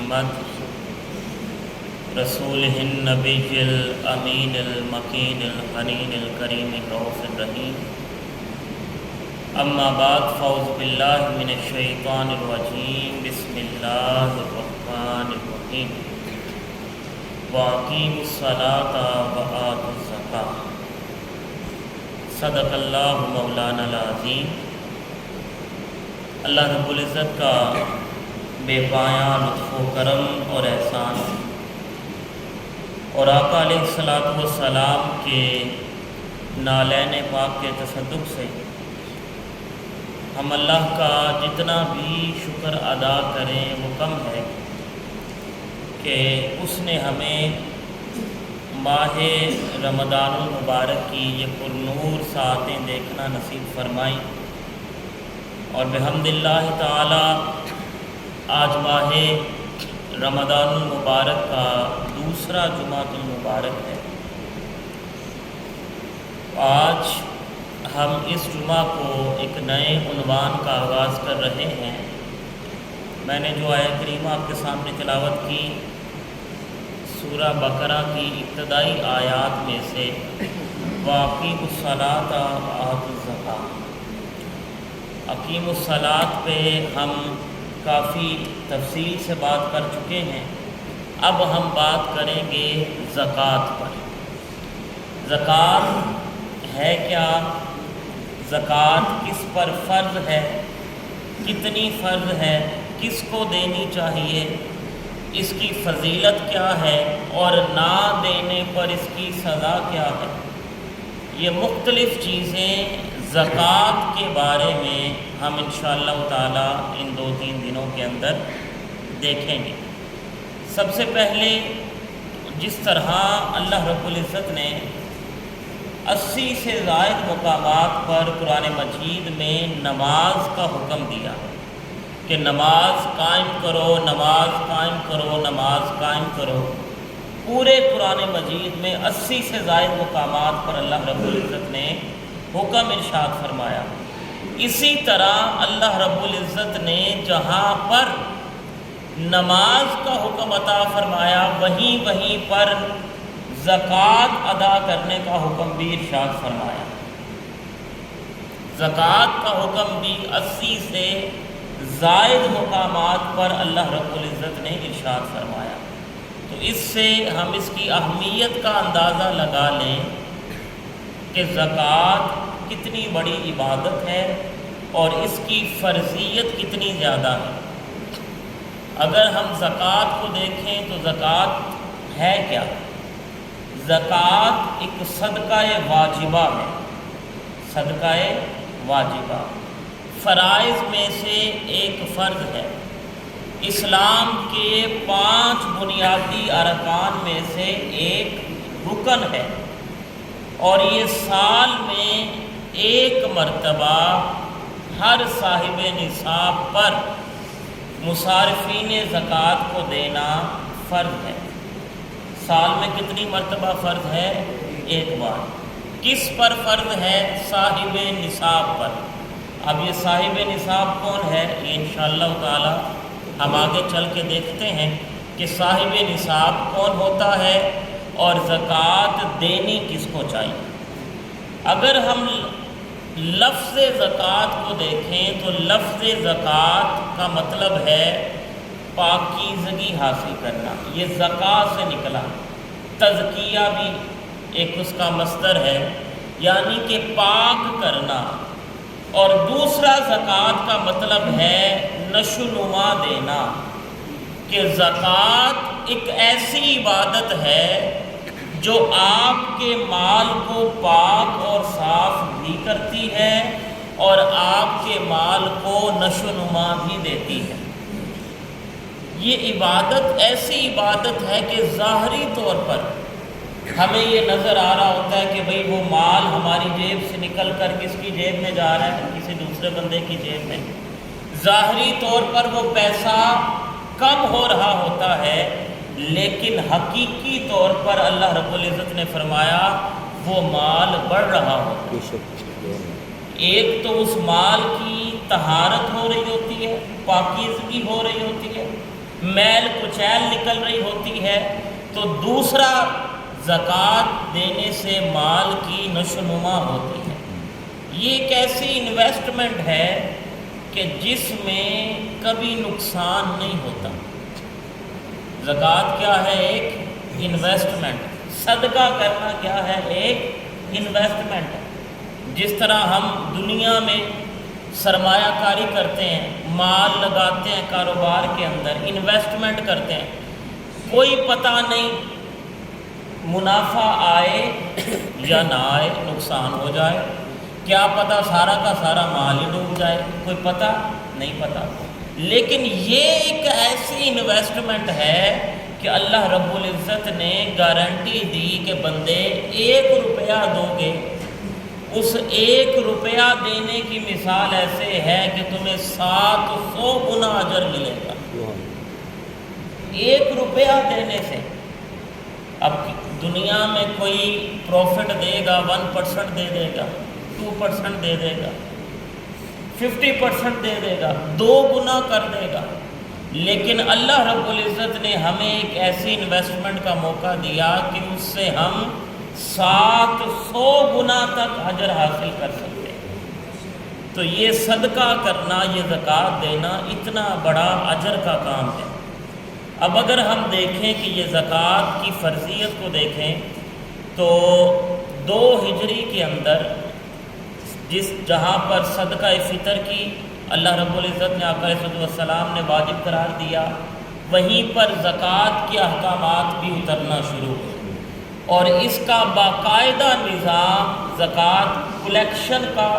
محمد رسولہ النبی الامین المکین الحنین الکریم الرؤوف الرحیم اما بعد فاعوذ باللہ من الشیطان الرجیم بسم اللہ الرحمن الرحیم وَأَقِیمُوا الصَّلَاةَ وَآتُوا الزَّکَاةَ صدق اللہ مولانا العظیم۔ اللہ رب العزت کا بے پایاں لطف و کرم اور احسان اور آقا علیہ الصلوۃ والسلام کے نالین پاک کے تصدق سے ہم اللہ کا جتنا بھی شکر ادا کریں وہ کم ہے کہ اس نے ہمیں ماہ رمضان المبارک کی یہ پرنور ساعتیں دیکھنا نصیب فرمائی، اور بحمد اللہ تعالی آج ماہ رمضان المبارک کا دوسرا جمعۃ المبارک ہے۔ آج ہم اس جمعہ کو ایک نئے عنوان کا آغاز کر رہے ہیں۔ میں نے جو آیت کریمہ آپ کے سامنے تلاوت کی سورہ بقرہ کی ابتدائی آیات میں سے وَأَقِیمُوا الصَّلَاةَ وَآتُوا الزَّکَاةَ، اقیم الصلاۃ پہ ہم کافی تفصیل سے بات کر چکے ہیں۔ اب ہم بات کریں گے زکوٰۃ پر۔ زکوٰۃ ہے کیا؟ زکوٰۃ کس پر فرض ہے؟ کتنی فرض ہے؟ کس کو دینی چاہیے؟ اس کی فضیلت کیا ہے اور نہ دینے پر اس کی سزا کیا ہے؟ یہ مختلف چیزیں زکوٰۃ کے بارے میں ہم انشاءاللہ تعالی ان 2-3 دنوں کے اندر دیکھیں گے۔ سب سے پہلے جس طرح اللہ رب العزت نے 80 سے زائد مقامات پر قرآن مجید میں نماز کا حکم دیا کہ نماز قائم کرو، نماز قائم کرو، نماز قائم کرو، پورے قرآن مجید میں 80 سے زائد مقامات پر اللہ رب العزت نے حکم ارشاد فرمایا۔ اسی طرح اللہ رب العزت نے جہاں پر نماز کا حکم عطا فرمایا وہیں پر زکوٰۃ ادا کرنے کا حکم بھی ارشاد فرمایا۔ زکوٰۃ کا حکم بھی 80 سے زائد مقامات پر اللہ رب العزت نے ارشاد فرمایا۔ تو اس سے ہم اس کی اہمیت کا اندازہ لگا لیں کہ زکوٰۃ کتنی بڑی عبادت ہے اور اس کی فرضیت کتنی زیادہ ہے۔ اگر ہم زکوٰۃ کو دیکھیں تو زکوٰۃ ہے کیا؟ زکوٰۃ ایک صدقہ واجبہ ہے۔ صدقہ واجبہ فرائض میں سے ایک فرض ہے۔ اسلام کے 5 بنیادی ارکان میں سے ایک رکن ہے، اور یہ سال میں ایک مرتبہ ہر صاحب نصاب پر مصارفین زکوٰۃ کو دینا فرض ہے۔ سال میں کتنی مرتبہ فرض ہے؟ ایک بار۔ کس پر فرض ہے؟ صاحب نصاب پر۔ اب یہ صاحب نصاب کون ہے؟ یہ انشاءاللہ تعالی ہم آگے چل کے دیکھتے ہیں کہ صاحب نصاب کون ہوتا ہے اور زکوٰۃ دینی کس کو چاہیے۔ اگر ہم لفظ زکوٰۃ کو دیکھیں تو لفظ زکوٰۃ کا مطلب ہے پاکیزگی حاصل کرنا۔ یہ زکاة سے نکلا۔ تزکیہ بھی ایک اس کا مصدر ہے، یعنی کہ پاک کرنا۔ اور دوسرا زکوٰۃ کا مطلب ہے نشو و نما دینا، کہ زکوٰۃ ایک ایسی عبادت ہے جو آپ کے مال کو پاک اور صاف بھی کرتی ہے اور آپ کے مال کو نشو و نما بھی دیتی ہے۔ یہ عبادت ایسی عبادت ہے کہ ظاہری طور پر ہمیں یہ نظر آ رہا ہوتا ہے کہ بھئی وہ مال ہماری جیب سے نکل کر کس کی جیب میں جا رہا ہے؟ کسی دوسرے بندے کی جیب میں۔ ظاہری طور پر وہ پیسہ کم ہو رہا ہوتا ہے، لیکن حقیقی طور پر اللہ رب العزت نے فرمایا وہ مال بڑھ رہا ہوتا ہے۔ ایک تو اس مال کی طہارت ہو رہی ہوتی ہے، پاکیزگی ہو رہی ہوتی ہے، میل کچیل نکل رہی ہوتی ہے، تو دوسرا زکوٰۃ دینے سے مال کی نشوونما ہوتی ہے۔ یہ ایک ایسی انویسٹمنٹ ہے کہ جس میں کبھی نقصان نہیں ہوتا۔ زکوٰۃ کیا ہے؟ ایک انویسٹمنٹ۔ صدقہ کرنا کیا ہے؟ ایک انویسٹمنٹ۔ جس طرح ہم دنیا میں سرمایہ کاری کرتے ہیں، مال لگاتے ہیں کاروبار کے اندر، انویسٹمنٹ کرتے ہیں، کوئی پتہ نہیں منافع آئے یا نہ آئے، نقصان ہو جائے، کیا پتہ سارا کا سارا مال ہی ڈوب جائے، کوئی پتہ نہیں پتہ۔ لیکن یہ ایک ایسی انویسٹمنٹ ہے کہ اللہ رب العزت نے گارنٹی دی کہ بندے 1 روپیہ دو گے، اس 1 روپیہ دینے کی مثال ایسے ہے کہ تمہیں 700 گنا اجر ملے گا 1 روپیہ دینے سے۔ اب دنیا میں کوئی پروفٹ دے گا 1% دے دے گا، 2% دے دے گا، 50% دے دے گا، 2 گنا کر دے گا، لیکن اللہ رب العزت نے ہمیں ایک ایسی انویسٹمنٹ کا موقع دیا کہ اس سے ہم 700 گنا تک اجر حاصل کر سکتے ہیں۔ تو یہ صدقہ کرنا، یہ زکوٰۃ دینا اتنا بڑا اجر کا کام ہے۔ اب اگر ہم دیکھیں کہ یہ زکوٰۃ کی فرضیت کو دیکھیں تو 2 ہجری کے اندر جہاں پر صدقہ فطر کی اللہ رب العزت نے آقا صلی اللہ علیہ وسلم نے واجب قرار دیا، وہیں پر زکوٰۃ کے احکامات بھی اترنا شروع ہوئے، اور اس کا باقاعدہ نظام زکوٰۃ کلیکشن کا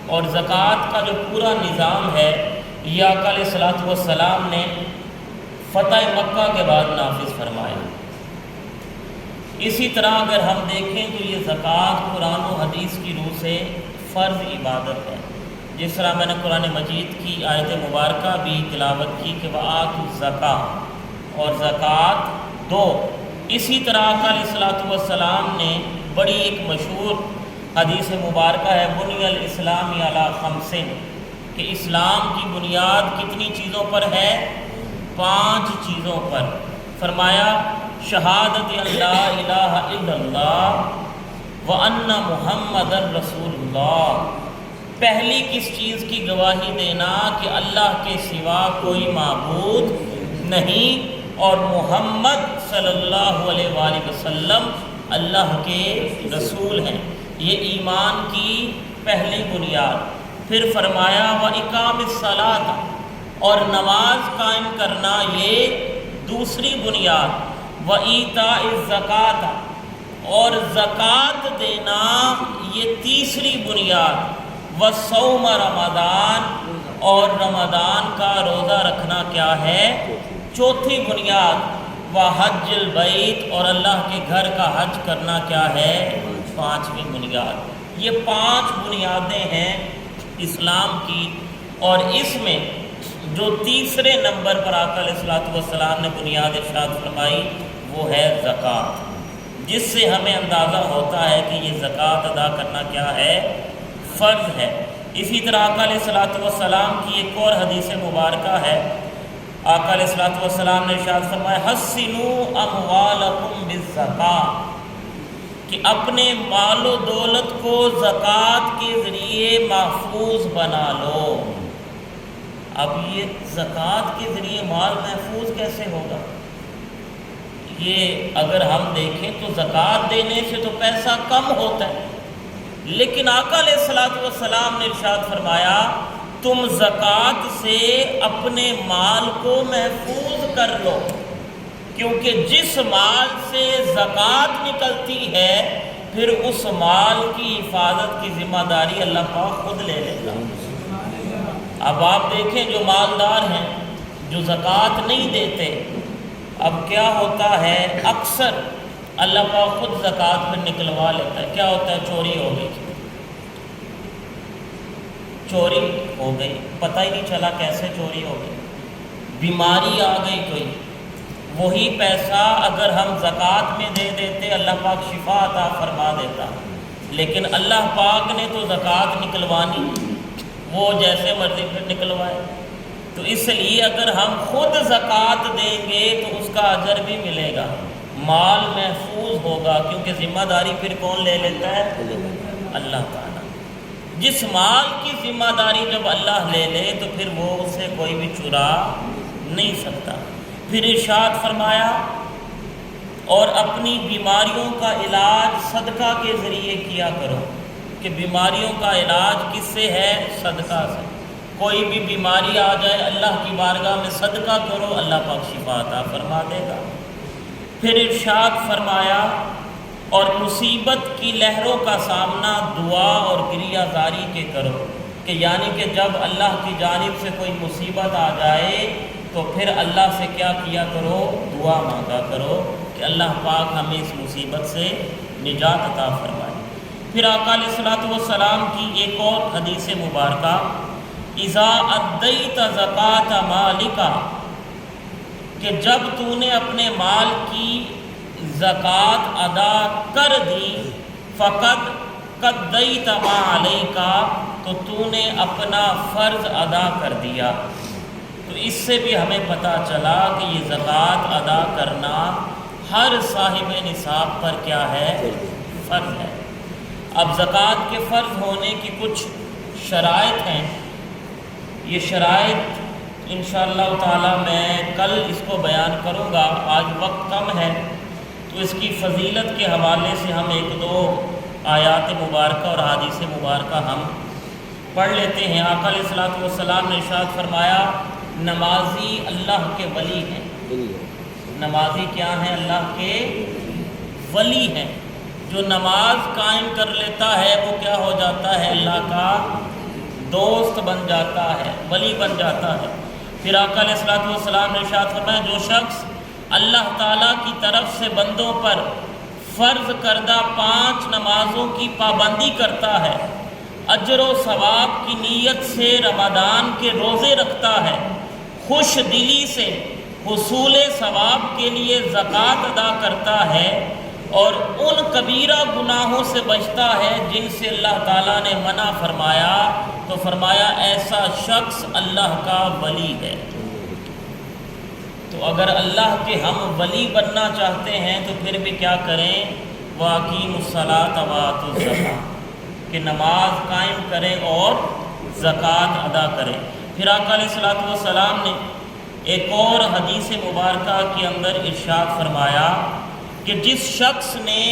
اور زکوٰۃ کا جو پورا نظام ہے یہ آقا علیہ الصلوۃ والسلام نے فتح مکہ کے بعد نافذ فرمایا۔ اسی طرح اگر ہم دیکھیں تو یہ زکوٰۃ قرآن و حدیث کی روح سے فرض عبادت ہے، جس طرح میں نے قرآن مجید کی آیت مبارکہ بھی تلاوت کی کہ وآتوا الزکاۃ اور زکوٰۃ دو۔ اسی طرح آقا علیہ الصلوۃ والسلام نے بڑی ایک مشہور حدیث مبارکہ ہے بنی الاسلام علی 5 کہ اسلام کی بنیاد کتنی چیزوں پر ہے؟ 5 چیزوں پر۔ فرمایا شہادت ان لا الہ الا اللہ وان محمد رسول اللہ، پہلی کس چیز کی گواہی دینا کہ اللہ کے سوا کوئی معبود نہیں اور محمد صلی اللہ علیہ وآلہ وسلم اللہ کے رسول ہیں، یہ ایمان کی پہلی بنیاد۔ پھر فرمایا وإقام الصلاۃ اور نماز قائم کرنا یہ دوسری بنیاد، وإیتاء الزکاۃ اور زکوٰۃ دینا یہ تیسری بنیاد، وصوم رمضان اور رمضان کا روزہ رکھنا کیا ہے؟ چوتھی بنیاد، وحج البیت اور اللہ کے گھر کا حج کرنا کیا ہے؟ 5ویں بنیاد۔ یہ 5 بنیادیں ہیں اسلام کی، اور اس میں جو تیسرے نمبر پر آقا علیہ الصلوۃ والسلام نے بنیاد ارشاد فرمائی وہ ہے زکوٰۃ، جس سے ہمیں اندازہ ہوتا ہے کہ یہ زکوٰۃ ادا کرنا کیا ہے؟ فرض ہے۔ اسی طرح آقا علیہ الصلوۃ والسلام کی ایک اور حدیث مبارکہ ہے، آقا علیہ الصلوۃ والسلام نے ارشاد فرمایا حسنوا اموالکم بالزکاۃ، کہ اپنے مال و دولت کو زکوٰۃ کے ذریعے محفوظ بنا لو۔ اب یہ زکوٰۃ کے ذریعے مال محفوظ کیسے ہوگا؟ یہ اگر ہم دیکھیں تو زکوٰۃ دینے سے تو پیسہ کم ہوتا ہے، لیکن آقا علیہ الصلوۃ والسلام نے ارشاد فرمایا تم زکوٰۃ سے اپنے مال کو محفوظ کر لو، کیونکہ جس مال سے زکوٰۃ نکلتی ہے پھر اس مال کی حفاظت کی ذمہ داری اللہ پاک خود لے لے گا۔ اب آپ دیکھیں جو مالدار ہیں جو زکوٰۃ نہیں دیتے، اب کیا ہوتا ہے اکثر اللہ پاک خود زکوٰۃ پہ نکلوا لیتا ہے۔ کیا ہوتا ہے؟ چوری ہو گئی، چوری ہو گئی، پتہ ہی نہیں چلا کیسے چوری ہو گئی، بیماری آ گئی کوئی، وہی پیسہ اگر ہم زکوٰۃ میں دے دیتے اللہ پاک شفا عطا فرما دیتا، لیکن اللہ پاک نے تو زکوٰۃ نکلوانی، وہ جیسے مرضی پھر نکلوائے۔ تو اس لیے اگر ہم خود زکوٰۃ دیں گے تو اس کا اجر بھی ملے گا، مال محفوظ ہوگا، کیونکہ ذمہ داری پھر کون لے لیتا ہے؟ اللہ تعالیٰ۔ جس مال کی ذمہ داری جب اللہ لے لے تو پھر وہ اسے کوئی بھی چرا نہیں سکتا۔ پھر ارشاد فرمایا اور اپنی بیماریوں کا علاج صدقہ کے ذریعے کیا کرو، کہ بیماریوں کا علاج کس سے ہے؟ صدقہ سے۔ کوئی بھی بیماری آ جائے اللہ کی بارگاہ میں صدقہ کرو، اللہ پاک شفا عطا فرما دے گا۔ پھر ارشاد فرمایا اور مصیبت کی لہروں کا سامنا دعا اور گریہ زاری کے کرو، کہ یعنی کہ جب اللہ کی جانب سے کوئی مصیبت آ جائے تو پھر اللہ سے کیا کیا کرو؟ دعا مانگا کرو کہ اللہ پاک ہمیں اس مصیبت سے نجات عطا فرمائے۔ پھر آقا علیہ الصلوۃ والسلام کی ایک اور حدیث مبارکہ، اذا ادیت زکوٰۃ مالک، کہ جب تو نے اپنے مال کی زکوٰۃ ادا کر دی، فقد قضیت ما علیک، تو نے اپنا فرض ادا کر دیا۔ تو اس سے بھی ہمیں پتہ چلا کہ یہ زکوٰۃ ادا کرنا ہر صاحب نصاب پر کیا ہے؟ فرض ہے۔ اب زکوٰۃ کے فرض ہونے کی کچھ شرائط ہیں، یہ شرائط انشاءاللہ تعالی میں کل اس کو بیان کروں گا، آج وقت کم ہے تو اس کی فضیلت کے حوالے سے ہم ایک دو آیات مبارکہ اور حدیث مبارکہ ہم پڑھ لیتے ہیں۔ آقا علیہ الصلوۃ والسلام نے ارشاد فرمایا، نمازی اللہ کے ولی ہیں۔ نمازی کیا ہیں؟ اللہ کے ولی ہیں۔ جو نماز قائم کر لیتا ہے وہ کیا ہو جاتا ہے؟ اللہ کا دوست بن جاتا ہے، ولی بن جاتا ہے۔ پھر آقا علیہ الصلوۃ والسلام نے ارشاد فرمایا، جو شخص اللہ تعالیٰ کی طرف سے بندوں پر فرض کردہ 5 نمازوں کی پابندی کرتا ہے، اجر و ثواب کی نیت سے رمضان کے روزے رکھتا ہے، خوش دلی سے حصول ثواب کے لیے زکوٰۃ ادا کرتا ہے اور ان کبیرہ گناہوں سے بچتا ہے جن سے اللہ تعالیٰ نے منع فرمایا، تو فرمایا ایسا شخص اللہ کا ولی ہے۔ تو اگر اللہ کے ہم ولی بننا چاہتے ہیں تو پھر بھی کیا کریں؟ وَأَقِيمُوا الصَّلَاةَ وَآتُوا الزَّكَاةَ، کہ نماز قائم کریں اور زکوٰۃ ادا کریں۔ پھر آقا علیہ الصلوۃ والسلام نے ایک اور حدیث مبارکہ کے اندر ارشاد فرمایا کہ جس شخص نے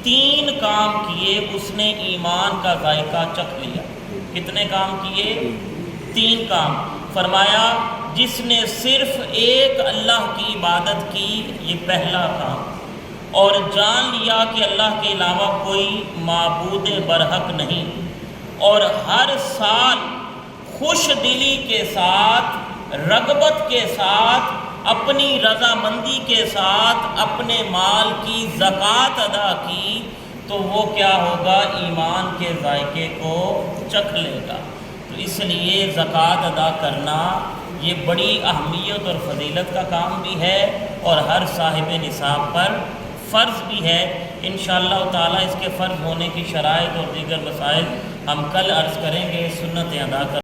3 کام کیے اس نے ایمان کا ذائقہ چکھ لیا۔ کتنے کام کیے؟ 3 کام۔ فرمایا جس نے صرف ایک اللہ کی عبادت کی، یہ پہلا کام، اور جان لیا کہ اللہ کے علاوہ کوئی معبود برحق نہیں، اور ہر سال خوش دلی کے ساتھ، رغبت کے ساتھ، اپنی رضامندی کے ساتھ اپنے مال کی زکوٰۃ ادا کی، تو وہ کیا ہوگا؟ ایمان کے ذائقے کو چکھ لے گا۔ تو اس لیے زکوٰۃ ادا کرنا یہ بڑی اہمیت اور فضیلت کا کام بھی ہے اور ہر صاحب نصاب پر فرض بھی ہے۔ انشاءاللہ تعالی اس کے فرض ہونے کی شرائط اور دیگر مسائل ہم کل عرض کریں گے۔ سنتیں ادا کر